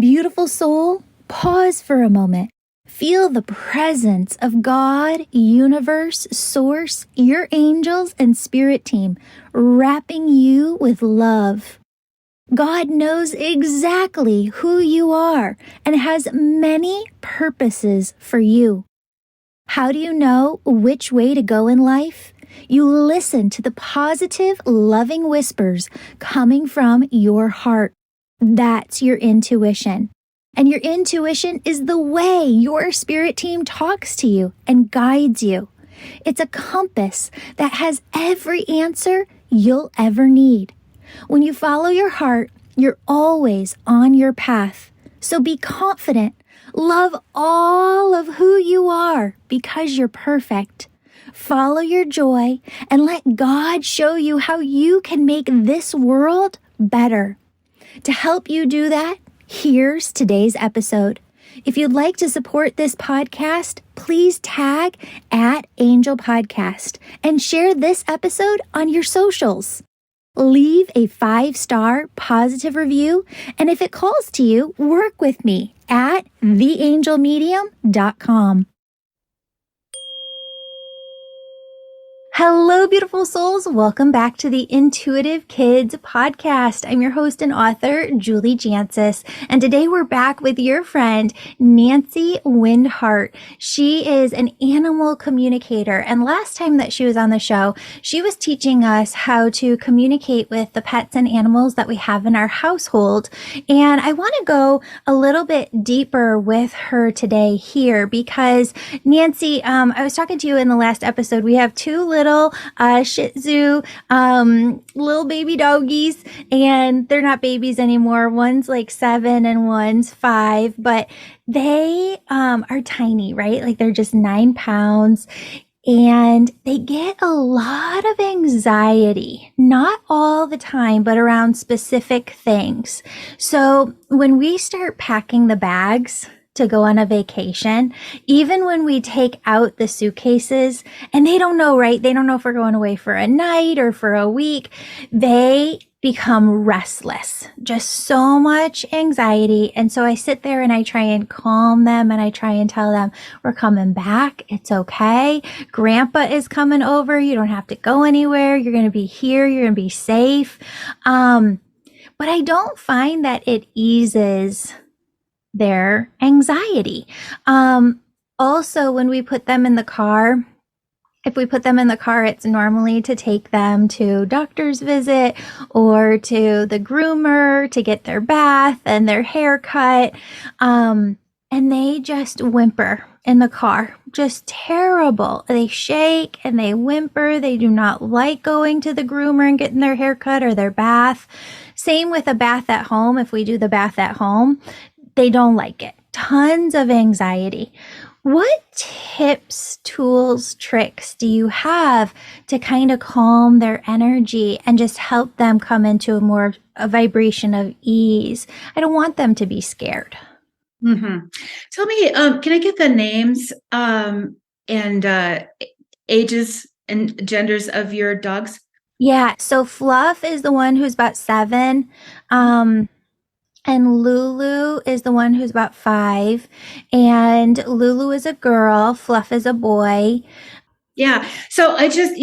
Beautiful soul, pause for a moment. Feel the presence of God, universe, source, your angels, and spirit team wrapping you with love. God knows exactly who you are and has many purposes for you. How do you know which way to go in life? You listen to the positive, loving whispers coming from your heart. That's your intuition. And your intuition is the way your spirit team talks to you and guides you. It's a compass that has every answer you'll ever need. When you follow your heart, you're always on your path. So be confident. Love all of who you are because you're perfect. Follow your joy and let God show you how you can make this world better. To help you do that, here's today's episode. If you'd like to support this podcast, please tag @Angel Podcast and share this episode on your socials. Leave a 5-star positive review, and if it calls to you, work with me at theangelmedium.com. Hello, beautiful souls. Welcome back to the Intuitive Kids podcast. I'm your host and author, Julie Jancius, and today we're back with your friend, Nancy Windheart. She is an animal communicator, and last time that she was on the show, she was teaching us how to communicate with the pets and animals that we have in our household, and I want to go a little bit deeper with her today here because, Nancy, I was talking to you in the last episode. We have two little Shih Tzu, little baby doggies, and they're not babies anymore. One's like 7 and one's 5, but they are tiny, right? Like they're just 9 pounds. And they get a lot of anxiety, not all the time, but around specific things. So when we start packing the bags to go on a vacation, even when we take out the suitcases, and they don't know, right? They don't know if we're going away for a night or for a week. They become restless, just so much anxiety. And so I sit there and I try and calm them and I try and tell them, we're coming back. It's okay. Grandpa is coming over. You don't have to go anywhere. You're going to be here. You're going to be safe. But I don't find that it eases their anxiety. Also, when we put them in the car, if we put them in the car, it's normally to take them to doctor's visit or to the groomer to get their bath and their hair cut. And they just whimper in the car, just terrible. They shake and they whimper. They do not like going to the groomer and getting their hair cut or their bath. Same with a bath at home. If we do the bath at home, they don't like it. Tons of anxiety. What tips, tools, tricks do you have to kind of calm their energy and just help them come into a vibration of ease? I don't want them to be scared. Mm-hmm. Tell me, can I get the names and ages and genders of your dogs? Yeah, so Fluff is the one who's about 7. And Lulu is the one who's about 5. And Lulu is a girl. Fluff is a boy. Yeah. So I just,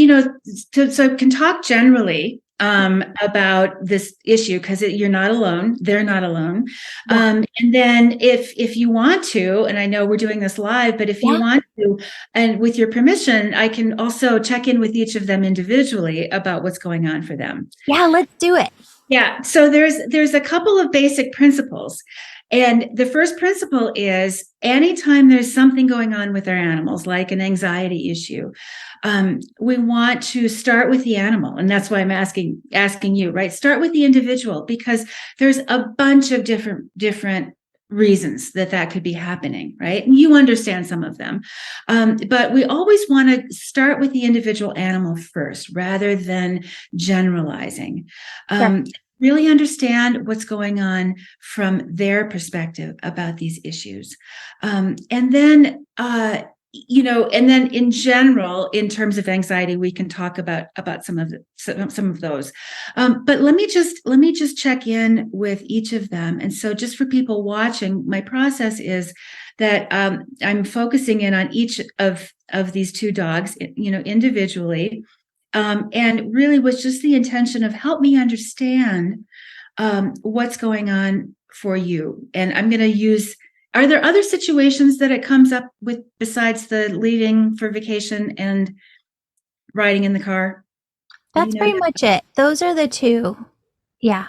so I can talk generally about this issue because you're not alone. They're not alone. And then if you want to, and I know we're doing this live, but if you want to, and with your permission, I can also check in with each of them individually about what's going on for them. Yeah, let's do it. Yeah. So there's a couple of basic principles. And the first principle is anytime there's something going on with our animals, like an anxiety issue, we want to start with the animal. And that's why I'm asking you, right? Start with the individual, because there's a bunch of different reasons that could be happening, right? And you understand some of them. But we always want to start with the individual animal first, rather than generalizing. Really understand what's going on from their perspective about these issues. And then and then in general, in terms of anxiety, we can talk about some of those. But let me just check in with each of them. And so, just for people watching, my process is that I'm focusing in on each of these two dogs, individually, and really was just the intention of help me understand what's going on for you. And I'm going to use. Are there other situations that it comes up with besides the leaving for vacation and riding in the car? That's pretty much it. Those are the two. Yeah.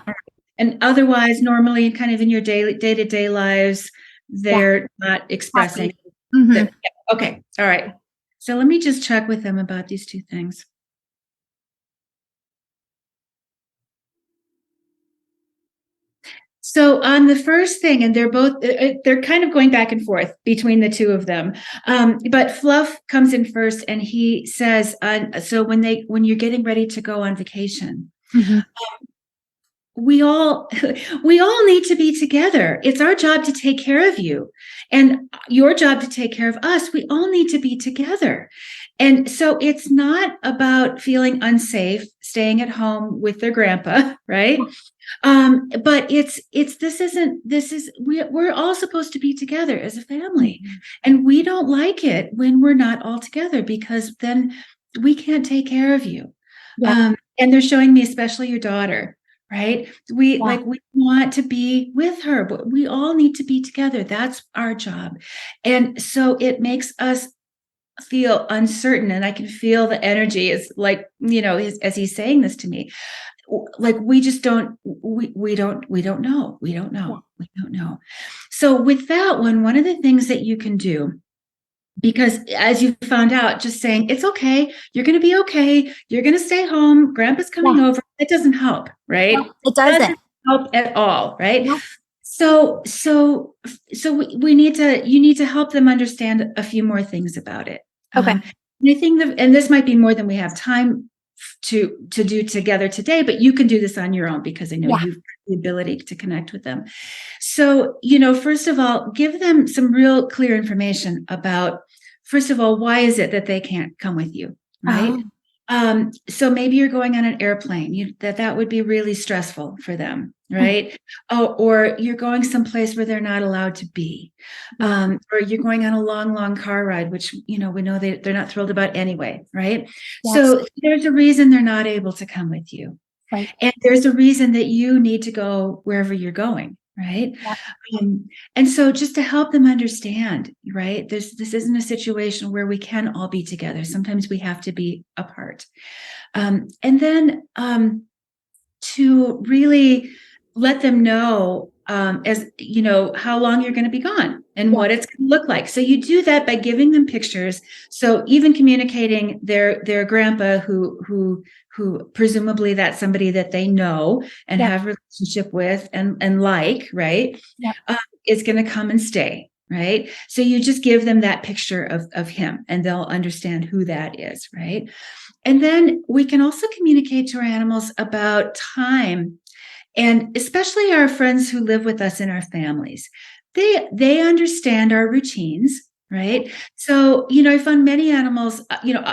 And otherwise, normally, kind of in your day-to-day lives, Yeah. they're not expressing. Mm-hmm. Yeah. Okay. All right. So let me just check with them about these two things. So on the first thing, and they're kind of going back and forth between the two of them. But Fluff comes in first, and he says, so when you're getting ready to go on vacation, Mm-hmm. we all need to be together. It's our job to take care of you, and your job to take care of us. We all need to be together. And so it's not about feeling unsafe, staying at home with their grandpa, right? But we're all supposed to be together as a family. Mm-hmm. And we don't like it when we're not all together, because then we can't take care of you. Yeah. And they're showing me, especially your daughter, right? We Yeah. we want to be with her, but we all need to be together. That's our job. And so it makes us feel uncertain. And I can feel the energy is like, as he's saying this to me, like we just don't know. So with that one of the things that you can do, because as you found out, just saying it's okay, you're going to be okay, you're going to stay home, grandpa's coming over, it doesn't help, right? No, it doesn't help at all, right? No. So you need to help them understand a few more things about it. Okay. And I think and this might be more than we have time to do together today, but you can do this on your own, because I know you've got the ability to connect with them. So, first of all, give them some real clear information about, first of all, why is it that they can't come with you, right? So maybe you're going on an airplane, that would be really stressful for them, right? Or you're going someplace where they're not allowed to be. Or you're going on a long car ride, which, we know they're not thrilled about anyway, right? Yes. So there's a reason they're not able to come with you. Right. And there's a reason that you need to go wherever you're going, right? Yeah. And so just to help them understand, right? This isn't a situation where we can all be together. Sometimes we have to be apart. And then to really let them know, as how long you're going to be gone and what it's going to look like. So you do that by giving them pictures. So even communicating their grandpa, who presumably that's somebody that they know and have a relationship with and like, right? Is going to come and stay, right? So you just give them that picture of him, and they'll understand who that is, right? And then we can also communicate to our animals about time. And especially our friends who live with us in our families, they understand our routines, right? So, I found many animals,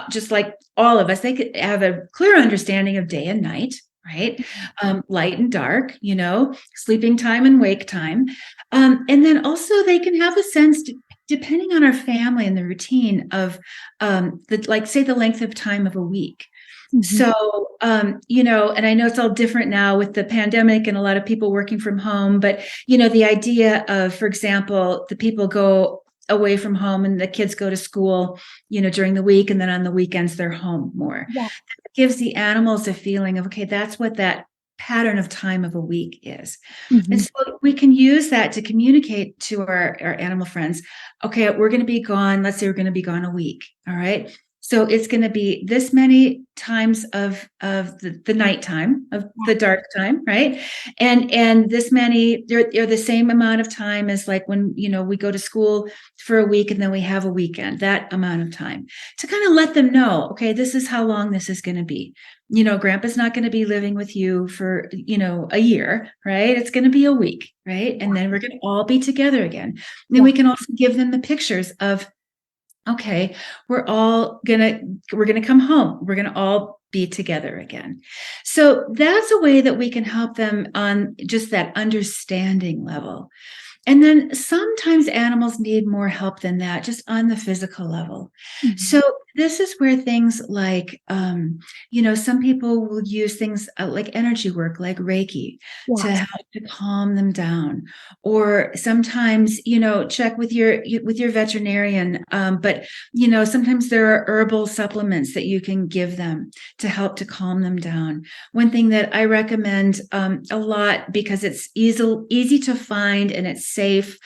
just like all of us, they could have a clear understanding of day and night, right? Light and dark, sleeping time and wake time. And then also they can have a sense, depending on our family and the routine of, say the length of time of a week. So, and I know it's all different now with the pandemic and a lot of people working from home, but, the idea of, for example, the people go away from home and the kids go to school, during the week, and then on the weekends they're home more. That gives the animals a feeling of, okay, that's what that pattern of time of a week is. And so we can use that to communicate to our animal friends. Okay, we're going to be gone. Let's say we're going to be gone a week. All right. So it's going to be this many times of the nighttime, of the dark time, right? And this many, they're the same amount of time as like when, we go to school for a week and then we have a weekend, that amount of time, to kind of let them know, okay, this is how long this is going to be. Grandpa's not going to be living with you for, a year, right? It's going to be a week, right? And then we're going to all be together again. And then we can also give them the pictures of Okay, we're gonna come home. We're gonna all be together again. So that's a way that we can help them on just that understanding level. And then sometimes animals need more help than that, just on the physical level. Mhm. So this is where things like, some people will use things like energy work, like Reiki, to Yes. help to calm them down. Or sometimes, check with your veterinarian. But sometimes there are herbal supplements that you can give them to help to calm them down. One thing that I recommend a lot, because it's easy to find and it's safe,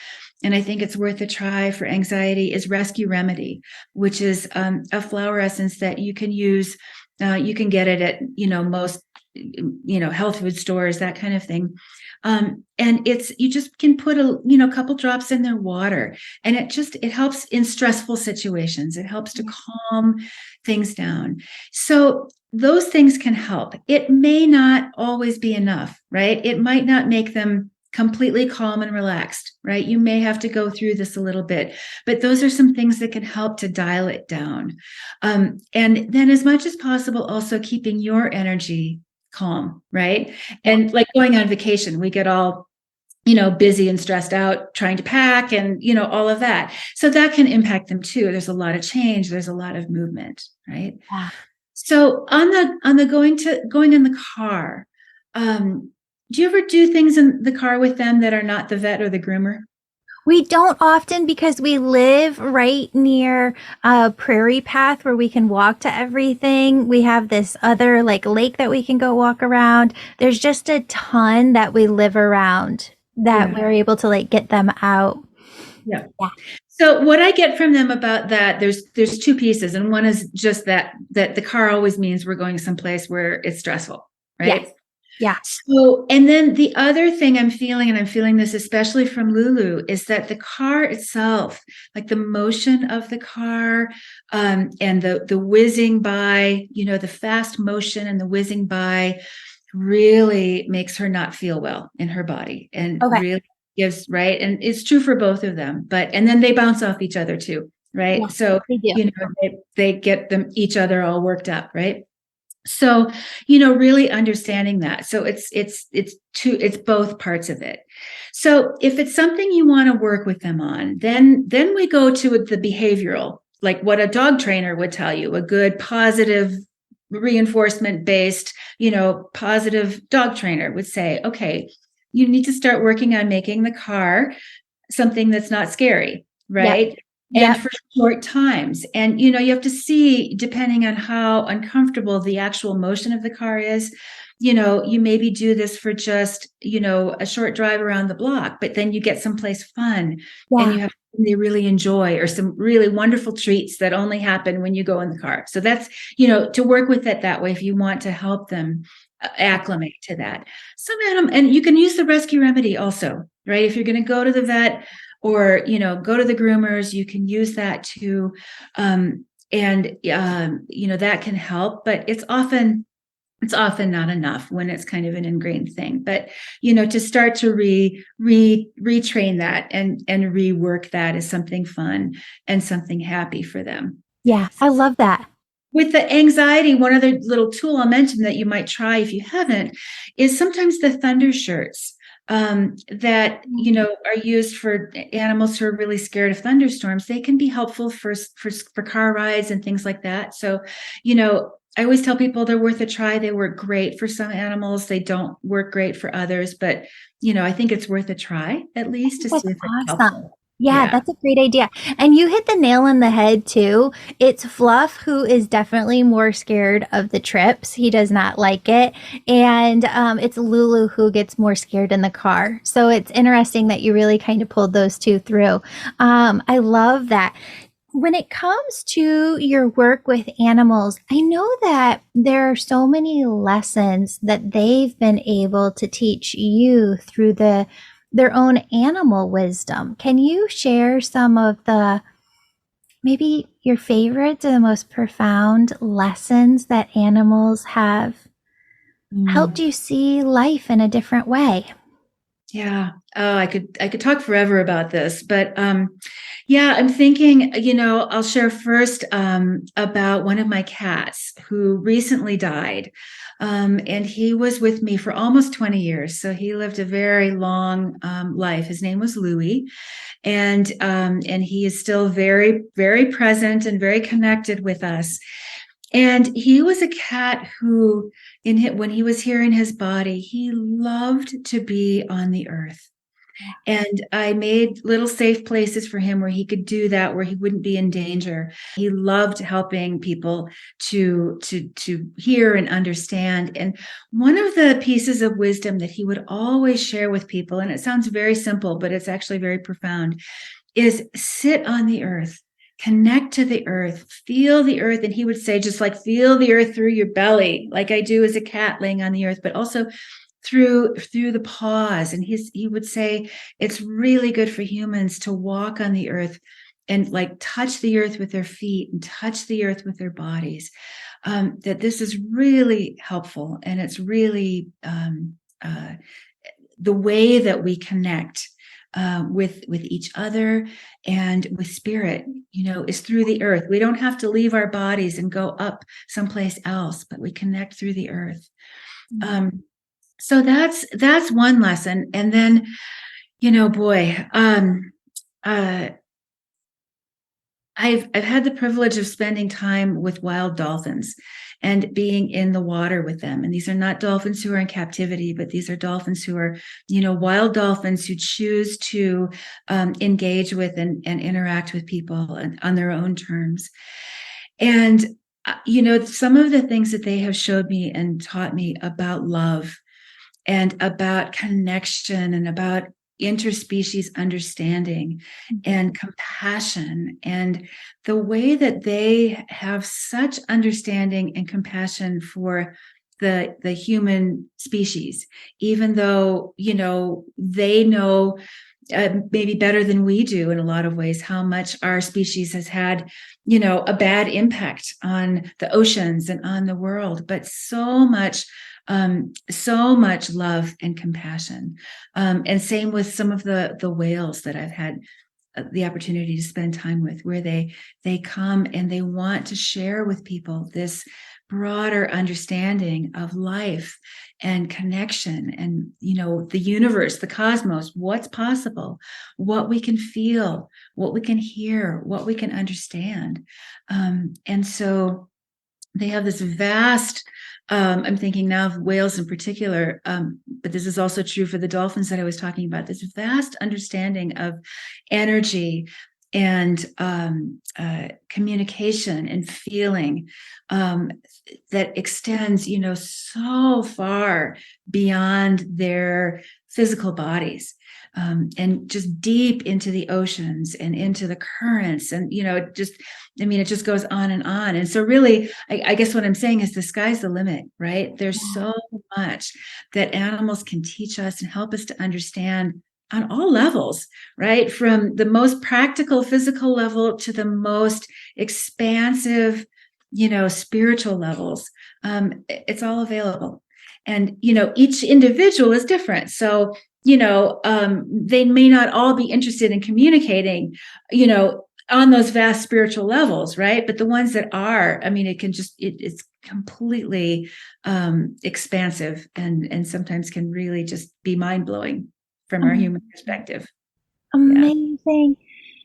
and I think it's worth a try for anxiety, is Rescue Remedy, which is a flower essence that you can use. You can get it at most health food stores, that kind of thing. And you just can put a couple drops in their water, and it helps in stressful situations. It helps to calm things down. So those things can help. It may not always be enough, right? It might not make them completely calm and relaxed, right? You may have to go through this a little bit, but those are some things that can help to dial it down. And then, as much as possible, also keeping your energy calm, right? And like going on vacation, we get all busy and stressed out trying to pack and all of that. So that can impact them too. There's a lot of change, there's a lot of movement, right? Yeah. So on the going in the car, do you ever do things in the car with them that are not the vet or the groomer? We don't often because we live right near a prairie path where we can walk to everything. We have this other like lake that we can go walk around. There's just a ton that we live around that Yeah. we're able to like get them out. Yeah. Yeah. So what I get from them about that, there's two pieces, and one is just that the car always means we're going someplace where it's stressful, Yes. right? Yeah. So, and then the other thing I'm feeling, and I'm feeling this especially from Lulu, is that the car itself, like the motion of the car, and the whizzing by, the fast motion and the whizzing by, really makes her not feel well in her body, and Okay. really gives, right. And it's true for both of them, and then they bounce off each other too, right? Yes, So, they do. they get them each other all worked up, right? So, really understanding that. So it's both parts of it. So if it's something you want to work with them on, then we go to the behavioral, like what a dog trainer would tell you, a good positive reinforcement based, positive dog trainer would say, okay, you need to start working on making the car something that's not scary, Yep. right? And Yep. for short times. And, you have to see, depending on how uncomfortable the actual motion of the car is, you maybe do this for just, a short drive around the block, but then you get someplace fun and Yeah. you have something they really enjoy, or some really wonderful treats that only happen when you go in the car. So that's, to work with it that way if you want to help them acclimate to that. And you can use the Rescue Remedy also, right? If you're going to go to the vet, or go to the groomers, you can use that too. That can help, but it's often not enough when it's kind of an ingrained thing. But to start to retrain that and rework that is something fun and something happy for them. Yeah. I love that. With the anxiety, one other little tool I'll mention that you might try if you haven't is sometimes the thunder shirts, that are used for animals who are really scared of thunderstorms. They can be helpful for car rides and things like that. So, I always tell people they're worth a try. They work great for some animals. They don't work great for others, but I think it's worth a try at least to That's see if it's awesome. helpful. Yeah, Yeah. that's a great idea. And you hit the nail on the head too. It's Fluff who is definitely more scared of the trips. He does not like it. And it's Lulu who gets more scared in the car. So it's interesting that you really kind of pulled those two through. I love that. When it comes to your work with animals, I know that there are so many lessons that they've been able to teach you through their own animal wisdom. Can you share some of the maybe your favorites or the most profound lessons that animals have helped Mm. you see life in a different way? Yeah. Oh, I could talk forever about this, but yeah, I'm thinking, I'll share first about one of my cats who recently died. And he was with me for almost 20 years. So he lived a very long life. His name was Louis, and he is still very, very present and very connected with us. And he was a cat who, when he was here in his body, he loved to be on the earth. And I made little safe places for him where he could do that, where he wouldn't be in danger. He loved helping people to hear and understand. And one of the pieces of wisdom that he would always share with people, and it sounds very simple, but it's actually very profound, is sit on the earth, connect to the earth, feel the earth. And he would say, just like feel the earth through your belly, like I do as a cat laying on the earth, but also through the paws. And he would say it's really good for humans to walk on the earth and like touch the earth with their feet and touch the earth with their bodies. That this is really helpful, and it's really the way that we connect with each other and with spirit, is through the earth. We don't have to leave our bodies and go up someplace else, but we connect through the earth. So that's one lesson. And then, boy, I've had the privilege of spending time with wild dolphins and being in the water with them. And these are not dolphins who are in captivity, but these are dolphins who are, wild dolphins who choose to engage with and interact with people on their own terms. And, some of the things that they have showed me and taught me about love and about connection and about interspecies understanding and compassion, and the way that they have such understanding and compassion for the human species, even though they know maybe better than we do in a lot of ways how much our species has had a bad impact on the oceans and on the world, but so much love and compassion. And same with some of the whales that I've had the opportunity to spend time with, where they come and they want to share with people this broader understanding of life and connection and the universe, the cosmos, what's possible, what we can feel, what we can hear, what we can understand. And so they have this vast, I'm thinking now of whales in particular, but this is also true for the dolphins that I was talking about, this vast understanding of energy and communication and feeling that extends, so far beyond their physical bodies. And just deep into the oceans and into the currents. And, it just goes on and on. And so really, I guess what I'm saying is the sky's the limit, right? There's so much that animals can teach us and help us to understand on all levels, right? From the most practical physical level to the most expansive, spiritual levels. It's all available. And, each individual is different. So, they may not all be interested in communicating, on those vast spiritual levels, right? But the ones that are, it's completely expansive and sometimes can really just be mind-blowing from our human perspective. Amazing.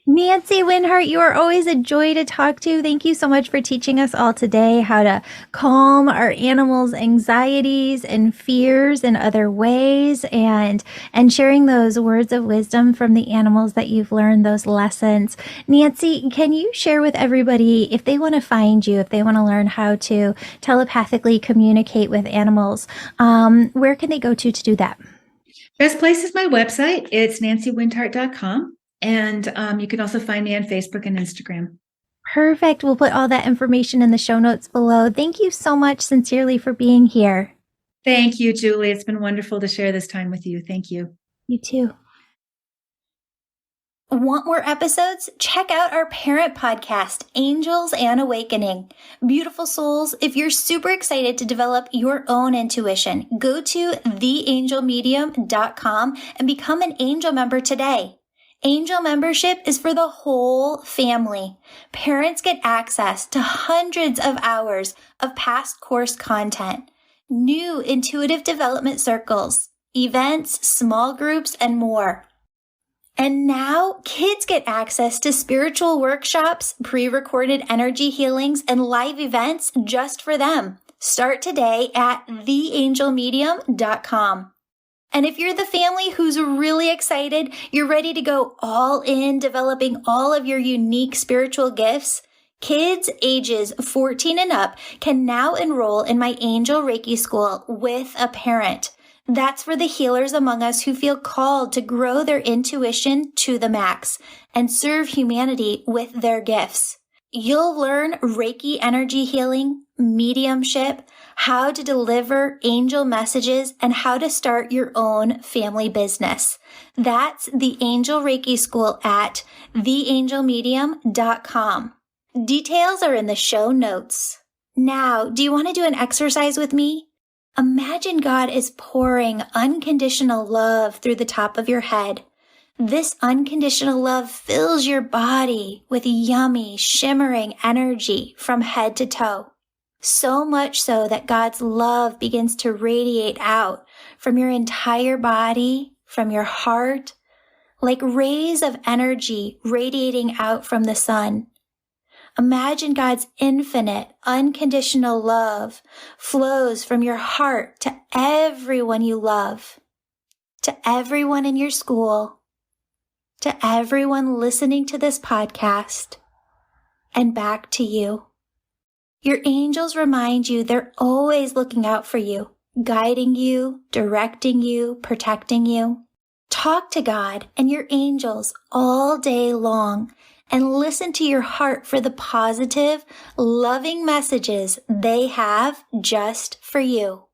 Nancy Windheart, you are always a joy to talk to. Thank you so much for teaching us all today how to calm our animals' anxieties and fears in other ways, and sharing those words of wisdom from the animals that you've learned, those lessons. Nancy, can you share with everybody, if they want to find you, if they want to learn how to telepathically communicate with animals, where can they go to do that? Best place is my website. It's nancywindheart.com. And you can also find me on Facebook and Instagram. Perfect. We'll put all that information in the show notes below. Thank you so much sincerely for being here. Thank you, Julie. It's been wonderful to share this time with you. Thank you. You too. Want more episodes? Check out our parent podcast, Angels and Awakening. Beautiful souls, if you're super excited to develop your own intuition, go to theangelmedium.com and become an angel member today. Angel membership is for the whole family. Parents get access to hundreds of hours of past course content, new intuitive development circles, events, small groups, and more. And now kids get access to spiritual workshops, pre-recorded energy healings, and live events just for them. Start today at theangelmedium.com. And if you're the family who's really excited, you're ready to go all in developing all of your unique spiritual gifts, kids ages 14 and up can now enroll in my Angel Reiki School with a parent. That's for the healers among us who feel called to grow their intuition to the max and serve humanity with their gifts. You'll learn Reiki energy healing, mediumship, how to deliver angel messages, and how to start your own family business. That's the Angel Reiki School at theangelmedium.com. Details are in the show notes. Now, do you want to do an exercise with me? Imagine God is pouring unconditional love through the top of your head. This unconditional love fills your body with yummy, shimmering energy from head to toe. So much so that God's love begins to radiate out from your entire body, from your heart, like rays of energy radiating out from the sun. Imagine God's infinite, unconditional love flows from your heart to everyone you love, to everyone in your school, to everyone listening to this podcast, and back to you. Your angels remind you they're always looking out for you, guiding you, directing you, protecting you. Talk to God and your angels all day long and listen to your heart for the positive, loving messages they have just for you.